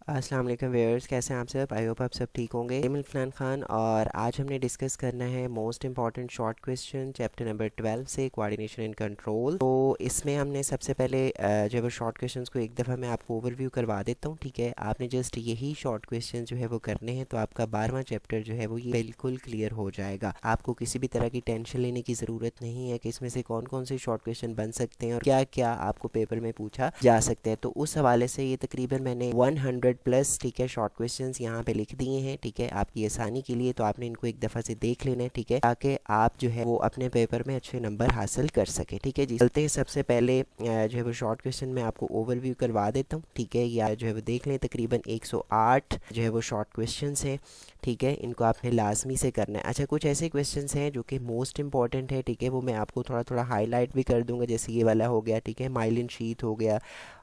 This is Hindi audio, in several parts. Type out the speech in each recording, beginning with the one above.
अस्सलाम वालेकुम व्यूअर्स, कैसे हैं आप सब। आई होप आप सब ठीक होंगे। मैं इमरान खान और आज हमने डिस्कस करना है most important short question chapter number 12 से कोऑर्डिनेशन एंड कंट्रोल। तो इसमें हमने सबसे पहले जो है वो शॉर्ट क्वेश्चंस को एक दफ़ा मैं आपको ओवरव्यू करवा देता हूँ, ठीक है। आपने जस्ट यही शॉर्ट क्वेश्चन जो है वो करने हैं, तो आपका 12वां चैप्टर जो है वो ये बिल्कुल क्लियर हो जाएगा। आपको किसी भी तरह की टेंशन लेने की ज़रूरत नहीं है कि इसमें से कौन कौन से शॉर्ट क्वेश्चन बन सकते हैं और क्या क्या आपको पेपर में पूछा जा सकता है। तो उस हवाले से ये तकरीबन मैंने 100+ ठीक है शॉर्ट क्वेश्चंस यहाँ पे लिख दिए हैं, ठीक है, आपकी आसानी के लिए। तो आपने इनको एक दफ़ा से देख लेना है, ठीक है, ताकि आप जो है वो अपने पेपर में अच्छे नंबर हासिल कर सके, ठीक है जी। चलते हैं सबसे पहले जो है वो शॉर्ट क्वेश्चन मैं आपको ओवरव्यू करवा देता हूँ, ठीक है। या जो है वो देख लें, तकरीबन 108 जो है वो शॉर्ट क्वेश्चंस हैं, ठीक है। इनको आपने लाजमी से करना है। अच्छा, कुछ ऐसे क्वेश्चंस हैं जो कि मोस्ट इंपॉर्टेंट है, ठीक है, वो मैं आपको थोड़ा थोड़ा हाईलाइट भी कर दूंगा। जैसे ये वाला हो गया, ठीक है, माइलिन शीथ हो गया,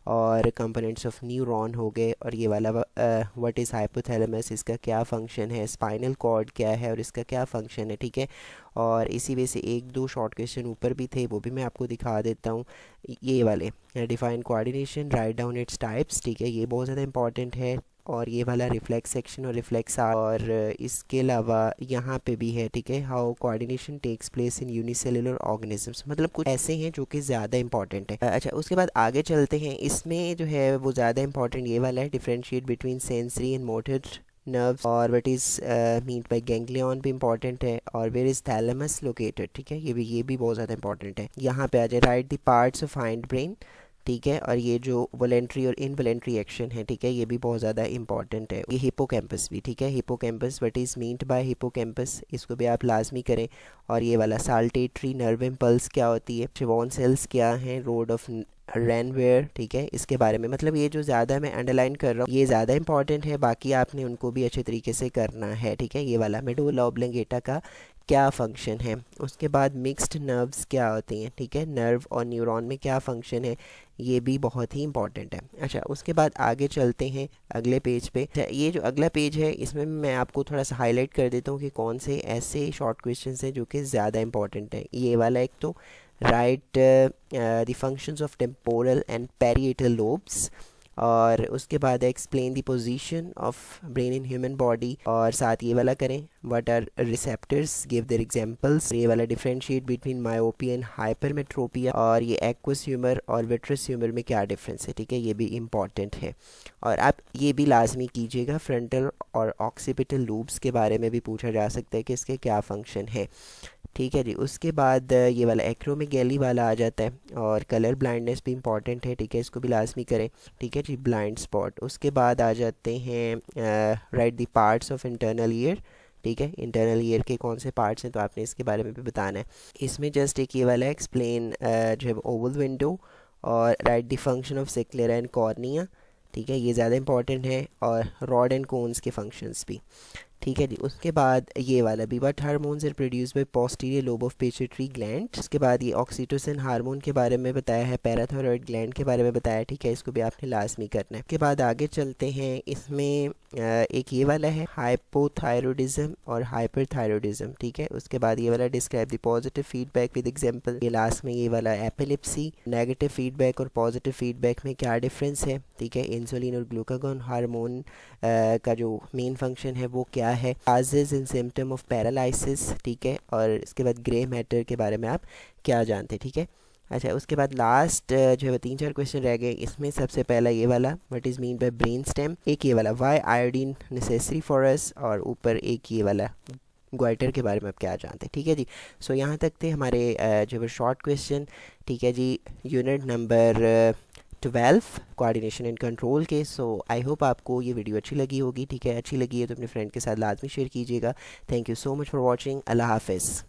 और कंपोनेंट्स ऑफ न्यूरॉन हो गए, और ये वाला व्हाट इज़ हाइपोथैलेमस, इसका क्या फंक्शन है, स्पाइनल कॉर्ड क्या है और इसका क्या फंक्शन है, ठीक है। और इसी वजह से एक दो शॉर्ट क्वेश्चन ऊपर भी थे, वो भी मैं आपको दिखा देता हूँ। ये वाले define coordination, write down its types, ठीक है, ये बहुत ज़्यादा इंपॉर्टेंट है। और ये वाला रिफ्लेक्स सेक्शन और रिफ्लेक्स और इसके अलावा यहाँ पे भी है, ठीक है, how coordination takes place in unicellular organisms. मतलब कुछ ऐसे हैं जो कि ज़्यादा इंपॉर्टेंट है। अच्छा, उसके बाद आगे चलते हैं। इसमें जो है वो ज़्यादा इंपॉर्टेंट ये वाला है, differentiate between sensory and motor nerves, और what is mean by ganglion भी इंपॉर्टेंट है, और वेयर इज़ थैलेमस लोकेटेड, ठीक है, ये भी बहुत ज़्यादा इंपॉर्टेंट है। यहाँ पे आ जाए, right the parts of hind brain, ठीक है। और ये जो वॉलेंट्री और इनवॉलेंट्री एक्शन है, ठीक है, ये भी बहुत ज़्यादा इंपॉर्टेंट है। ये हिपोकैम्पस भी, ठीक है, hippocampus, what is meant by hippocampus, इसको भी आप लाजमी करें। और ये वाला साल्टेटरी नर्व इम्पल्स क्या होती है, शिवॉन सेल्स क्या हैं, रोड ऑफ रैनवेयर, ठीक है, इसके बारे में। मतलब ये जो ज़्यादा मैं अंडरलाइन कर रहा हूँ ये ज़्यादा इंपॉर्टेंट है, बाकी आपने उनको भी अच्छे तरीके से करना है, ठीक है। ये वाला मेडुला ऑब्लिंगेटा का क्या फंक्शन है। उसके बाद मिक्स्ड नर्व्स क्या होती हैं, ठीक है, नर्व और न्यूरॉन में क्या फंक्शन है, ये भी बहुत ही इंपॉर्टेंट है। अच्छा, उसके बाद आगे चलते हैं अगले पेज पे। अच्छा, ये जो अगला पेज है इसमें मैं आपको थोड़ा सा हाईलाइट कर देता हूँ कि कौन से ऐसे शॉर्ट क्वेश्चंस हैं जो कि ज़्यादा इंपॉर्टेंट है। ये वाला एक तो, write the functions of temporal and parietal lobes, और उसके बाद explain the position of brain in human body, और साथ ये वाला करें, what are receptors, give their examples. ये वाला differentiate between myopia and hypermetropia, और ये एक्वस ह्यूमर और विट्रस ह्यूमर में क्या डिफरेंस है, ठीक है, ये भी इंपॉर्टेंट है। और आप ये भी लाजमी कीजिएगा, फ्रंटल और ऑक्सीपिटल लूब्स के बारे में भी पूछा जा सकता है कि इसके क्या फंक्शन है, ठीक है जी। उसके बाद ये वाला एक्रोमेगैली वाला आ जाता है, और कलर ब्लाइंडनेस भी इंपॉर्टेंट है, ठीक है, इसको भी लाजमी करें, ठीक है जी, ब्लाइंड स्पॉट। उसके बाद आ जाते हैं right the parts of internal ear, ठीक है, इंटरनल ईयर के कौन से पार्ट्स हैं, तो आपने इसके बारे में भी बताना है। इसमें जस्ट एक ये वाला एक्सप्लेन जो है ओवल विंडो, और write the function of sclera and cornea, ठीक है, ये ज़्यादा इंपॉर्टेंट है, और रॉड एंड कोन्स के फंक्शंस भी, ठीक है जी। उसके बाद ये वाला भी, what hormones are produce by posterior lobe of pituitary gland. उसके बाद ये ऑक्सीटोसिन हार्मोन के बारे में बताया है, पैराथायरॉयड ग्लैंड के बारे में बताया है, ठीक है, इसको भी आपने लाजमी करना है। उसके बाद आगे चलते हैं। इसमें एक ये वाला है हाइपोथायरॉयडिज्म और हाइपरथायरॉयडिज्म, ठीक है। उसके बाद ये वाला describe the positive feedback with example. ये लास्ट में ये वाला एपिलेप्सी, नेगेटिव फीडबैक और पॉजिटिव फीडबैक में क्या डिफरेंस है, ठीक है, इंसुलिन और ग्लूकागॉन हार्मोन का जो मेन फंक्शन है वो क्या है, causes and symptom of paralysis, ठीक है। और इसके बाद ग्रे मैटर के बारे में आप क्या जानते हैं, ठीक है। अच्छा, उसके बाद लास्ट जो है वो 3-4 क्वेश्चन रह गए। इसमें सबसे पहला ये वाला, what is mean bye brain stem, एक ये वाला why iodine necessary for us, और ऊपर एक ये वाला ग्वाइटर के बारे में आप क्या जानते हैं, ठीक है जी। सो यहाँ तक थे हमारे जो है शॉर्ट क्वेश्चन, ठीक है जी, unit number 12 coordination and control के। सो आई होप आपको ये वीडियो अच्छी लगी होगी, ठीक है, अच्छी लगी है तो अपने फ्रेंड के साथ लाजमी शेयर कीजिएगा। Thank you so much for watching. Allah हाफिज़।